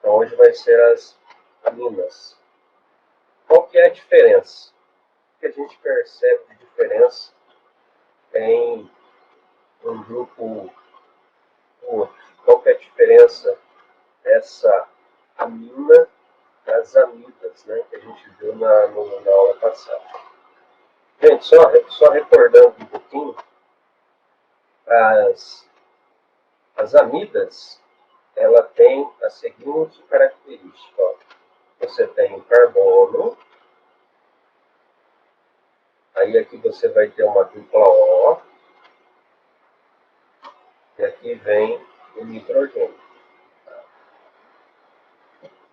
Então hoje vai ser as aminas. Qual que é a diferença? O que a gente percebe de diferença em um grupo do outro? Qual que é a diferença dessa amina das amidas, né, que a gente viu na aula passada? Gente, só recordando um pouquinho, as amidas, ela tem a seguinte característica. Ó. Você tem o carbono, aí aqui você vai ter uma dupla O, e aqui vem o nitrogênio.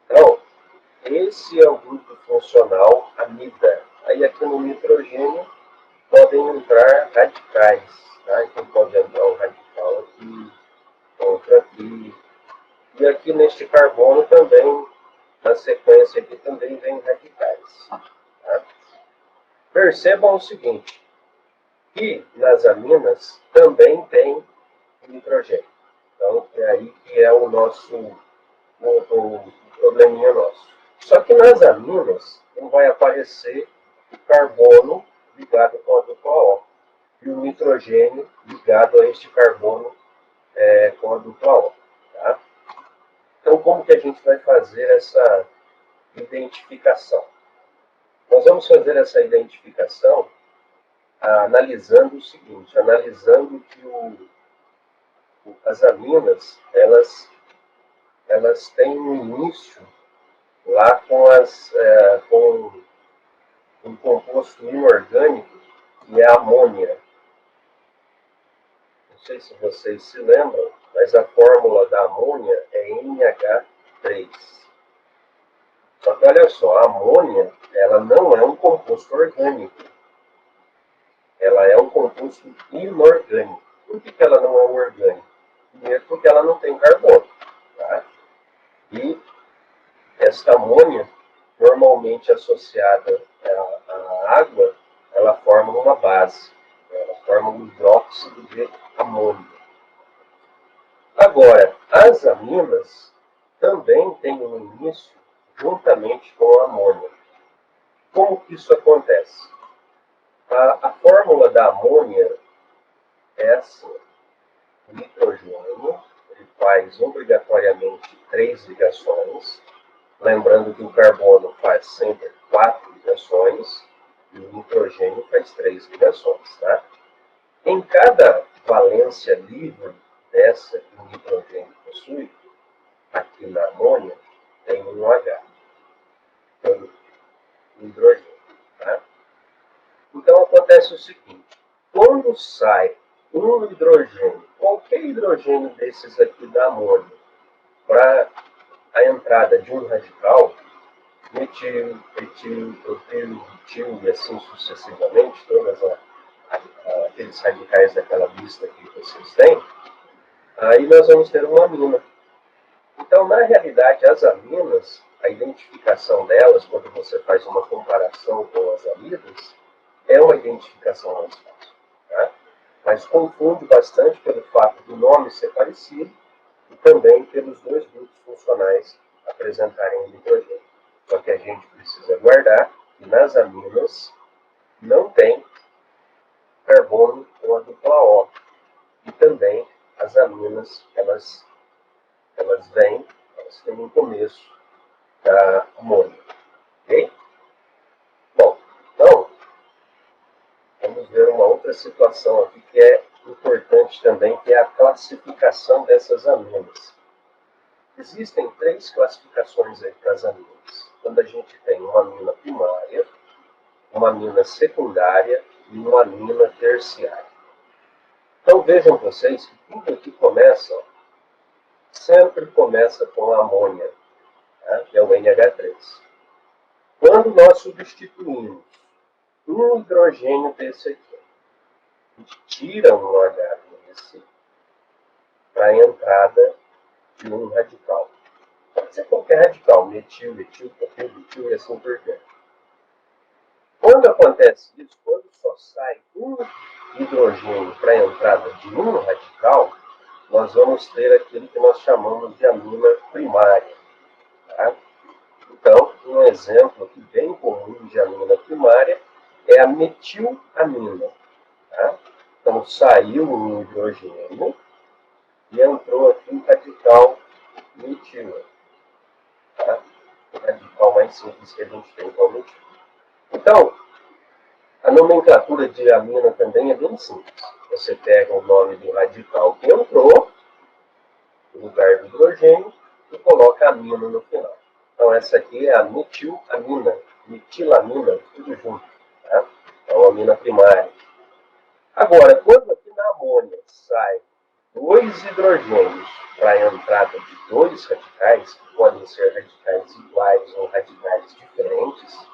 Então, esse é o grupo funcional amida. Aí aqui no nitrogênio podem entrar radicais. Tá? Então pode entrar um radical aqui, outro aqui. E aqui neste carbono também, na sequência aqui também vem radicais. Tá? Percebam o seguinte, que nas aminas também tem nitrogênio. Então é aí que é o nosso o probleminha nosso. Só que nas aminas não vai aparecer o carbono ligado com a dupla O e o nitrogênio ligado a este carbono com a dupla O. Tá? Então, como que a gente vai fazer essa identificação? Nós vamos fazer essa identificação analisando o seguinte, analisando que as aminas, elas têm um início lá com um composto inorgânico, que é a amônia. Não sei se vocês se lembram, mas a fórmula da amônia é NH3. Só que olha só, a amônia, ela não é um composto orgânico. Ela é um composto inorgânico. Por que ela não é um orgânico? Primeiro, porque ela não tem carbono. Tá? E esta amônia, normalmente associada à água, ela forma uma base. Ela forma um hidróxido de amônio. Agora, as aminas também têm um início juntamente com a amônia. Como que isso acontece? A fórmula da amônia é assim. O nitrogênio ele faz obrigatoriamente 3 ligações. Lembrando que o carbono faz sempre 4 ligações e o nitrogênio faz 3 ligações. Tá? Em cada valência livre dessa que o nitrogênio possui, aqui na amônia, tem um H. Tem hidrogênio. Tá? Então acontece o seguinte, quando sai um hidrogênio, qualquer hidrogênio desses aqui da amônia, para a entrada de um radical, metil, etil, propil, butil e assim sucessivamente, todos aqueles radicais daquela lista que vocês têm, aí nós vamos ter uma amina. Então, na realidade, as aminas, a identificação delas, quando você faz uma comparação com as amidas, é uma identificação mais fácil. Tá? Mas confunde bastante pelo fato do nome ser parecido e também pelos dois grupos funcionais apresentarem o nitrogênio. Só que a gente precisa guardar que nas aminas não tem carbono com a dupla O. E também as aminas, elas têm um começo da amônia. Ok? Bom, então, vamos ver uma outra situação aqui que é importante também, que é a classificação dessas aminas. Existem 3 classificações aí para as aminas. Quando a gente tem uma amina primária, uma amina secundária e uma amina terciária. Então vejam vocês que tudo aqui começa, sempre começa com a amônia, tá? Que é o NH3. Quando nós substituímos um hidrogênio desse aqui, a gente tira um H desse para a entrada de um radical. Pode ser qualquer radical, metil, etil, propil, butil e assim por diante. Quando acontece isso, quando só sai um hidrogênio para a entrada de um radical, nós vamos ter aquilo que nós chamamos de amina primária. exemplo aqui bem comum de amina primária é a metilamina. Tá? Então, saiu um hidrogênio e entrou aqui um radical metil. Tá? O radical mais simples que a gente tem, que é o metil. Então, a nomenclatura de amina também é bem simples. Você pega o nome do radical que entrou, no lugar do hidrogênio, e coloca amina no final. Então, essa aqui é a metilamina, metilamina, tudo junto. Tá? É uma amina primária. Agora, quando aqui na amônia sai 2 hidrogênios para a entrada de 2 radicais, que podem ser radicais iguais ou radicais diferentes,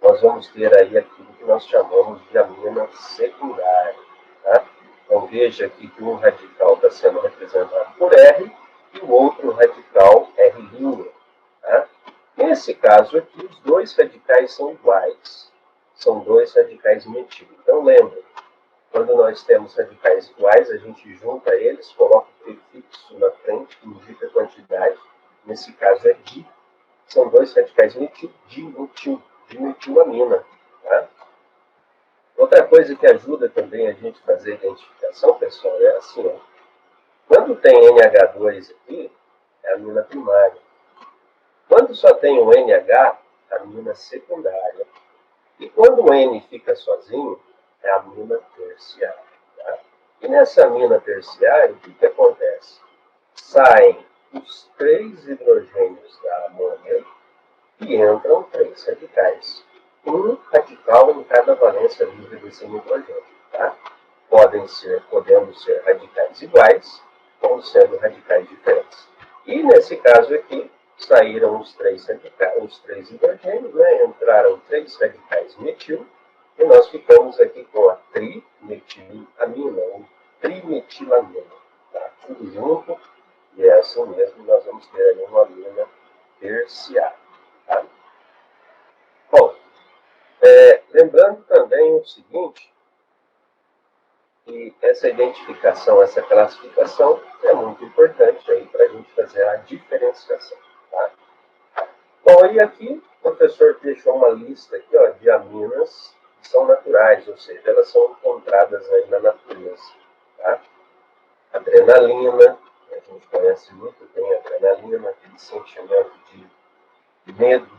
nós vamos ter aí aquilo que nós chamamos de amina secundária. Tá? Então veja aqui que um radical está sendo representado por R e o outro radical R'. Tá? Nesse caso aqui, os 2 radicais são iguais. São 2 radicais metil. Então lembre, quando nós temos radicais iguais, a gente junta eles, coloca o prefixo na frente, que indica a quantidade. Nesse caso é di. São 2 radicais metil, dimetilamina. Tá? Outra coisa que ajuda também a gente a fazer a identificação, pessoal, é assim, ó. Quando tem NH2 aqui, é a amina primária. Quando só tem o NH, a amina secundária. E quando o N fica sozinho, é a amina terciária. Tá? E nessa amina terciária, o que acontece? Saem os 3 hidrogênios da amônia e entram 3 radicais. Um radical em cada valência livre desse hidrogênio. Tá? Podendo ser radicais iguais, ou sendo radicais diferentes. E nesse caso aqui, saíram os 3 hidrogênios, né? Entraram 3 radicais metil, e nós ficamos aqui com a trimetilamina, ou trimetilamina. Tá? Tudo junto, e é assim mesmo, nós vamos ter ali uma amina terciária. Tá? Bom, lembrando também o seguinte, que essa identificação, essa classificação é muito importante aí para a gente fazer a diferenciação. Tá? Bom, e aqui o professor deixou uma lista aqui, ó, de aminas que são naturais, ou seja, elas são encontradas aí na natureza. Tá? Adrenalina, a gente conhece muito bem a adrenalina, aquele sentimento de medo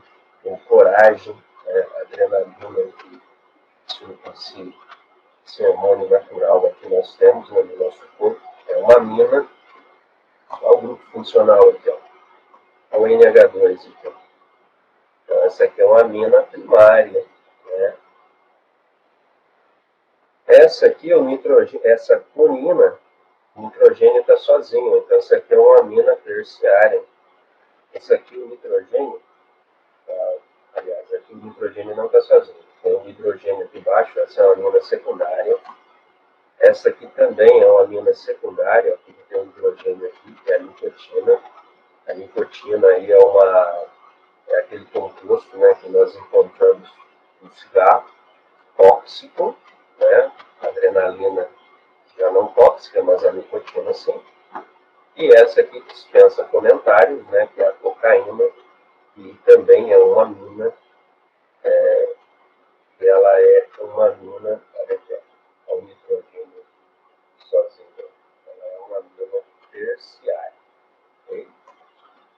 ou coragem, né? Adrenalina, esse hormônio natural que nós temos, né, no nosso corpo, é uma amina. Olha o grupo funcional aqui, ó. Olha o NH2 aqui, ó. Então, essa aqui é uma amina primária. Né? Essa aqui, o nitrogênio, essa conina, o nitrogênio está sozinho. Então, essa aqui é uma amina terciária. Essa aqui, o nitrogênio, aliás, aqui o nitrogênio não está sozinho. Tem o hidrogênio aqui embaixo, essa é uma amina secundária. Essa aqui também é uma amina secundária, aqui tem um hidrogênio aqui, que é a nicotina. A nicotina aí é aquele composto, né, que nós encontramos no cigarro, tóxico, né? A adrenalina já não tóxica, mas a nicotina sim. E essa aqui dispensa comentários, né, que é a cocaína, que também é uma amina, ela é uma amina, olha aqui, ó, o nitrogênio sozinho, ela é uma amina terciária. Okay?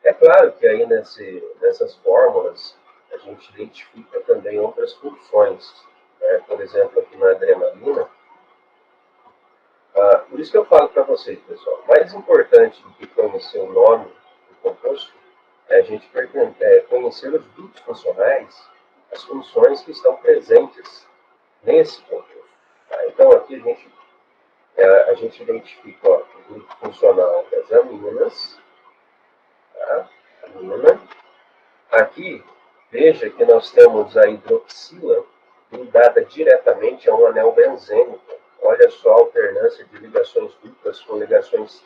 É claro que aí nessas fórmulas a gente identifica também outras funções. Né? Por exemplo, aqui na adrenalina, por isso que eu falo para vocês, pessoal, mais importante do que conhecer o nome do composto é a gente conhecer os grupos funcionais, as funções que estão presentes nesse composto. Tá? Então aqui a gente identifica, ó, o grupo funcional das aminas, tá? Amina. Aqui, veja que nós temos a hidroxila ligada diretamente a um anel benzênico. Olha só a alternância de ligações duplas com ligações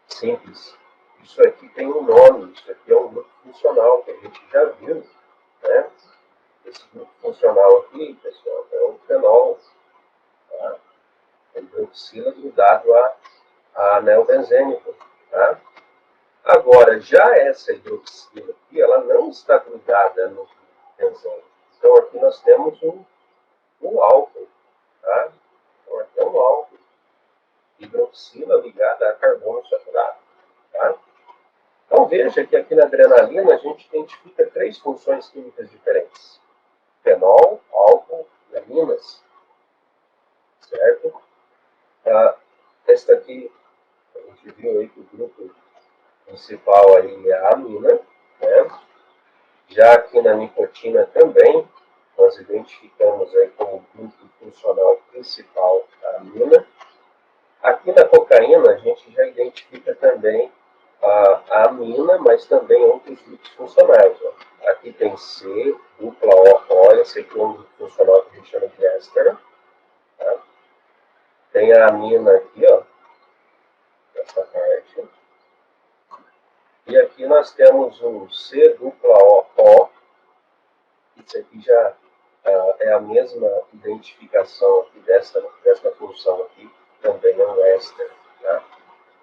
simples. Isso aqui tem um nome, isso aqui é um grupo funcional que a gente já viu. Né? Esse grupo funcional aqui, pessoal, é o fenol. Tá? A hidroxila ligado a anel benzênico. Tá? Agora, já essa hidroxila aqui, ela não está grudada no benzene. Então aqui nós temos um álcool, tá? Então aqui é um álcool, hidroxila ligada a carbono saturado, tá? Então veja que aqui na adrenalina a gente identifica 3 funções químicas diferentes: fenol, álcool e aminas, certo? Esta aqui, a gente viu aí que o grupo principal aí é a amina, né? Já aqui na nicotina também, nós identificamos aí como grupo funcional principal a amina. Aqui na cocaína, a gente já identifica também a amina, mas também outros grupos funcionais. Ó. Aqui tem C, dupla O, esse aqui é um grupo funcional que a gente chama de éster. Tá? Tem a amina aqui, ó, essa parte. E aqui nós temos um C, dupla O. Isso aqui já é a mesma identificação aqui desta função aqui, também é um éster. Tá?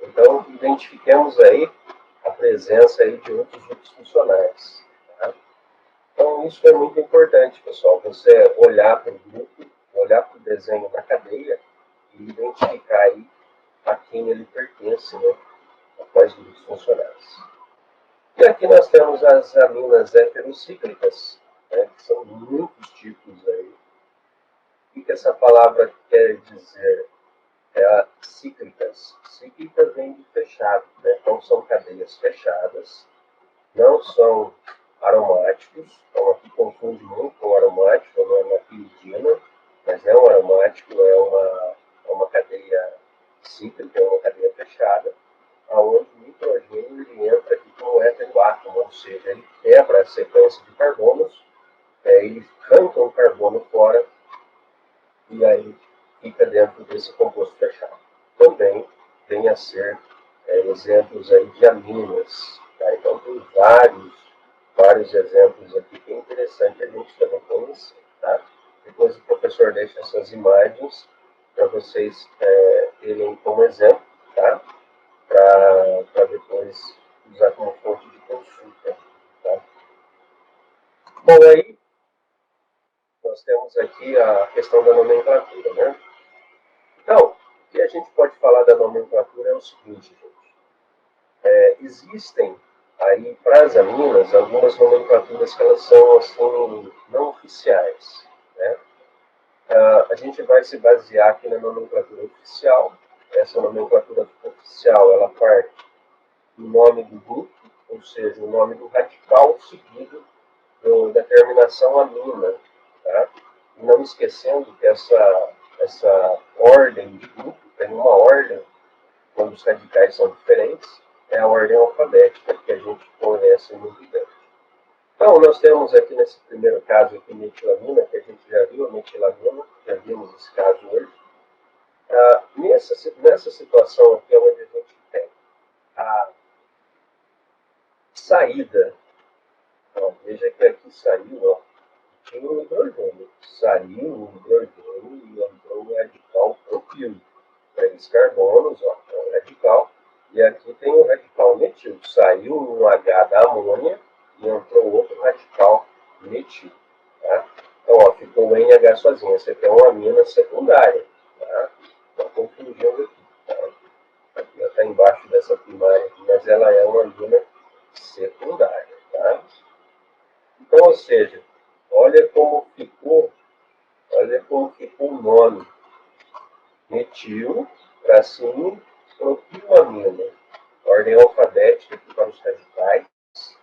Então, identifiquemos aí a presença aí de outros grupos funcionais. Tá? Então, isso é muito importante, pessoal, você olhar para o grupo, olhar para o desenho da cadeia e identificar aí a quem ele pertence, né? A quais grupos funcionais. E aqui nós temos as aminas heterocíclicas, né, que são muitos tipos aí. O que essa palavra quer dizer? É cíclicas. Cíclicas vem de fechado, né? Então são cadeias fechadas, não são aromáticos, então aqui confunde muito com aromático, não é uma piridina, mas é um aromático, é uma cadeia cíclica, é uma cadeia fechada, onde o nitrogênio ele entra aqui como heteroátomo, ou seja, ele quebra a sequência de carbonos, ele arranca um carbono fora e aí fica dentro desse composto fechado. Também vem a ser exemplos aí de aminas. Tá? Então tem vários exemplos aqui que é interessante a gente também conhecer. Tá? Depois o professor deixa essas imagens para vocês terem como exemplo, tá? Para depois usar como fonte de consulta. Tá? Bom, aí nós temos aqui a questão da nomenclatura, né? Então, o que a gente pode falar da nomenclatura é o seguinte, gente. Existem aí para as aminas algumas nomenclaturas que elas são assim, não oficiais, né? A gente vai se basear aqui na nomenclatura oficial. Essa nomenclatura oficial, ela parte do nome do grupo, ou seja, o nome do radical seguido da terminação amina. Tá? E não esquecendo que essa ordem de grupo tem uma ordem, quando os radicais são diferentes, é a ordem alfabética que a gente conhece no gigante. Então, nós temos aqui nesse primeiro caso aqui metilamina, que a gente já viu, a metilamina, já vimos esse caso hoje. Nessa situação aqui é onde a gente tem a saída. Ó, veja que aqui saiu, ó, tinha um hidrogênio. Saiu um hidrogênio e entrou um radical propílico. 3 carbonos, ó, é um radical. E aqui tem o radical metil. Saiu um H da amônia e entrou outro radical metil. Tá? Então, ó, ficou o NH sozinho. Essa aqui é uma amina secundária. Tá? Não confundindo aqui. Tá? Aqui está embaixo dessa primária, aqui, mas ela é uma amina secundária. Tá? Então, ou seja, olha como ficou o nome. Metil, tracinho, propilamina. Ordem alfabética aqui para os radicais.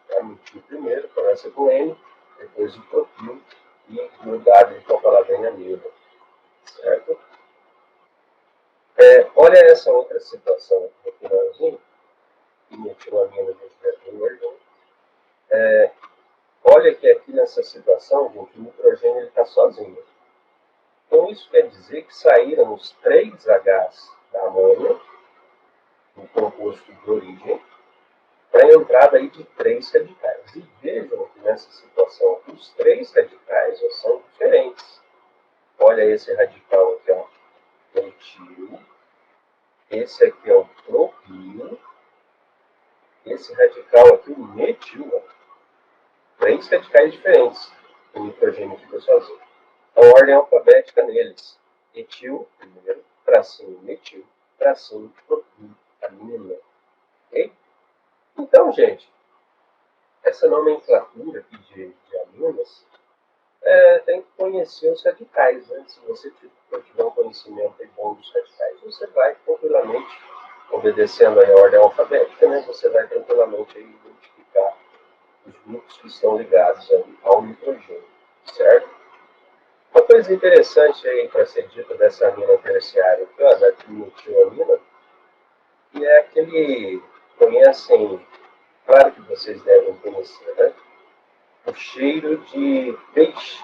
Tá? Metil primeiro, começa com N, depois o propil e no dado então ela vem a amina. Certo? Olha essa outra situação aqui no finalzinho, que metilamina a gente já viu hoje. Olha que aqui nessa situação, gente, o nitrogênio está sozinho. Então isso quer dizer que saíram os 3 Hs da amônia, no composto de origem, para a entrada aí de 3 radicais. E vejam que nessa situação os 3 radicais ó, são diferentes. Olha esse radical aqui, ó, metil. Esse aqui é o propil. Esse radical aqui, o metil. Ó, 3 radicais diferentes. o nitrogênio fica sozinho. A ordem alfabética neles: etil, primeiro, tracinho, metil, tracinho, propil, amina. Ok? Então, gente, essa nomenclatura aqui de aminas tem que conhecer os radicais. Né? Se você tiver um conhecimento bom dos radicais, você vai tranquilamente, obedecendo aí a ordem alfabética, né? Você vai tranquilamente aí identificar os grupos que estão ligados ao nitrogênio, certo? Uma coisa interessante aí para ser dita dessa amina terciária, da trimetilamina, que é aquele, conhecem, claro que vocês devem conhecer, né? O cheiro de peixe,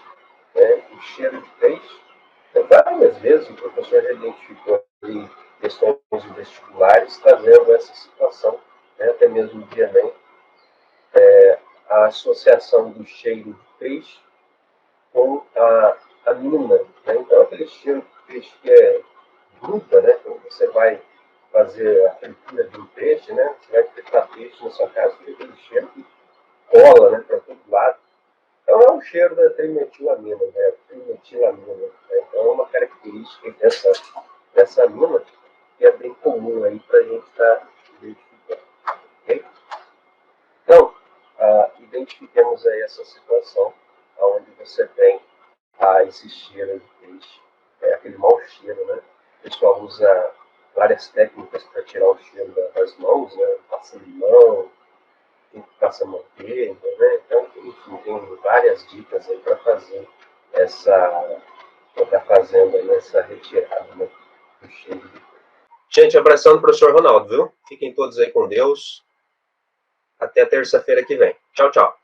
né? O cheiro de peixe. Várias vezes o professor já identificou aí questões de vestibulares trazendo essa situação, né? Até mesmo de Enem, a associação do cheiro de peixe com a mina. Né? Então, aquele cheiro de peixe que gruda, né? Quando você vai fazer a fritura de um peixe, né? Você vai fritar peixe na sua casa, fica aquele cheiro que cola, né? Para todo lado. Então, é um cheiro da trimetilamina, né? Trimetilamina. Né? Então, é uma característica dessa amina que é bem comum aí para a gente estar identificando. Okay? Então, identifiquemos aí essa situação onde você tem esse cheiro de peixe, aquele mau cheiro, né? O pessoal usa várias técnicas para tirar o cheiro das mãos, né? Passa limão, passa manteiga, né? Então, enfim, tem várias dicas aí para fazer para estar fazendo aí essa retirada, né? Do cheiro de peixe. Gente, abração do professor Ronaldo, viu? Fiquem todos aí com Deus. Até terça-feira que vem. Tchau, tchau.